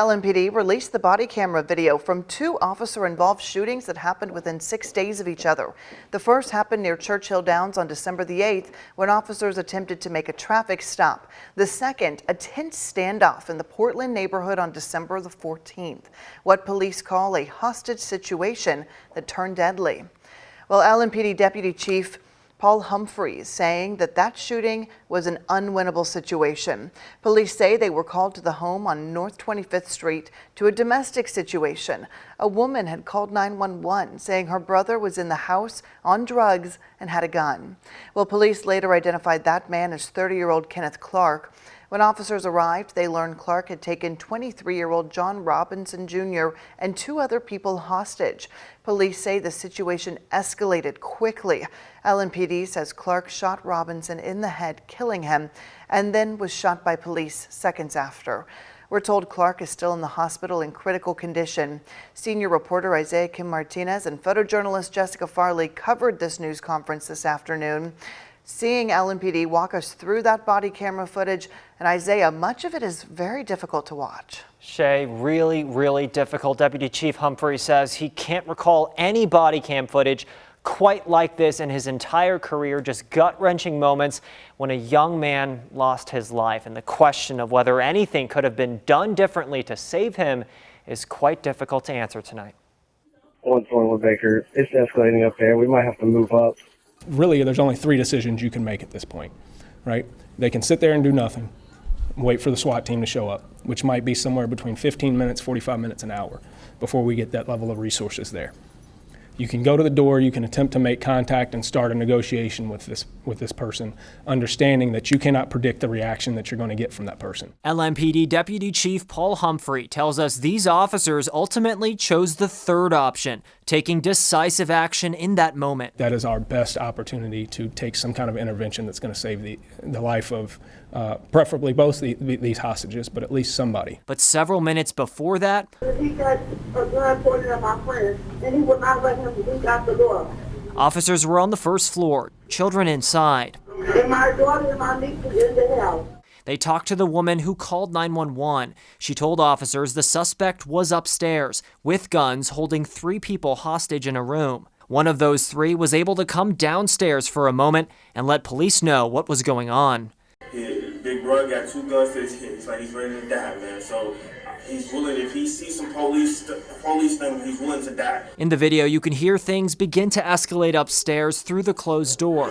LMPD released the body camera video from two officer-involved shootings that happened within 6 days of each other. The first happened near Churchill Downs on December the 8th when officers attempted to make a traffic stop. The second, a tense standoff in the Portland neighborhood on December the 14th. What police call a hostage situation that turned deadly. Well, LMPD Deputy Chief Paul Humphreys saying that shooting was an unwinnable situation. Police say they were called to the home on North 25th Street to a domestic situation. A woman had called 911 saying her brother was in the house on drugs and had a gun. Well, police later identified that man as 30-year-old Kenneth Clark. When officers arrived, they learned Clark had taken 23-year-old John Robinson Jr. and two other people hostage. Police say the situation escalated quickly. LMPD says Clark shot Robinson in the head, killing him, and then was shot by police seconds after. We're told Clark is still in the hospital in critical condition. Senior reporter Isaiah Kim Martinez and photojournalist Jessica Farley covered this news conference this afternoon. Seeing LMPD walk us through that body camera footage, and Isaiah, much of it is very difficult to watch. Shay, really difficult. Deputy Chief Humphrey says he can't recall any body cam footage quite like this in his entire career, just gut-wrenching moments when a young man lost his life. And the question of whether anything could have been done differently to save him is quite difficult to answer tonight. 121 Baker, it's escalating up there. We might have to move up. Really, there's only three decisions you can make at this point, right? They can sit there and do nothing, wait for the SWAT team to show up, which might be somewhere between 15 minutes, 45 minutes, an hour before we get that level of resources there. You can go to the door, you can attempt to make contact and start a negotiation with this person, understanding that you cannot predict the reaction that you're going to get from that person. LMPD Deputy Chief Paul Humphrey tells us these officers ultimately chose the third option, taking decisive action in that moment. That is our best opportunity to take some kind of intervention that's going to save the life of preferably both these hostages, but at least somebody. But several minutes before that, he got a gun pointed at my friend, and he would not let him leak out the door. Officers were on the first floor, children inside. And my daughter and my niece was in the house. They talked to the woman who called 911. She told officers the suspect was upstairs with guns holding 3 people hostage in a room. One of those 3 was able to come downstairs for a moment and let police know what was going on. His big brother got 2 guns to his head. It's like he's ready to die, man. So he's willing, if he sees some police thing, he's willing to die. In the video, you can hear things begin to escalate upstairs through the closed door.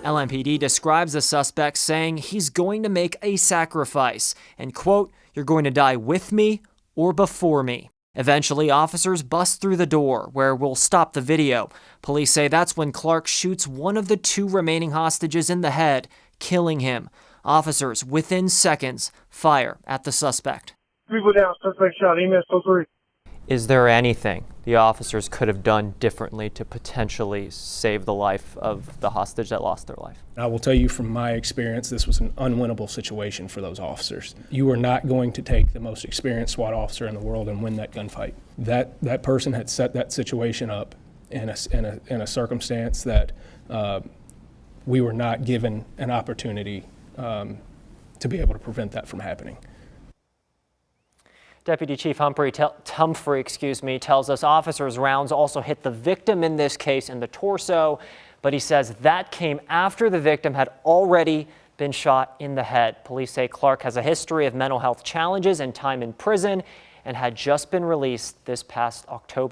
LMPD describes the suspect saying he's going to make a sacrifice and, quote, "You're going to die with me or before me." Eventually, officers bust through the door, where we'll stop the video. Police say that's when Clark shoots one of the 2 remaining hostages in the head, killing him. Officers, within seconds, fire at the suspect. People down, suspect shot, EMS 03. Is there anything the officers could have done differently to potentially save the life of the hostage that lost their life? I will tell you from my experience, this was an unwinnable situation for those officers. You are not going to take the most experienced SWAT officer in the world and win that gunfight. That person had set that situation up in a circumstance that we were not given an opportunity to be able to prevent that from happening. Deputy Chief Humphrey tells us officers' rounds also hit the victim in this case in the torso, but he says that came after the victim had already been shot in the head. Police say Clark has a history of mental health challenges and time in prison and had just been released this past October.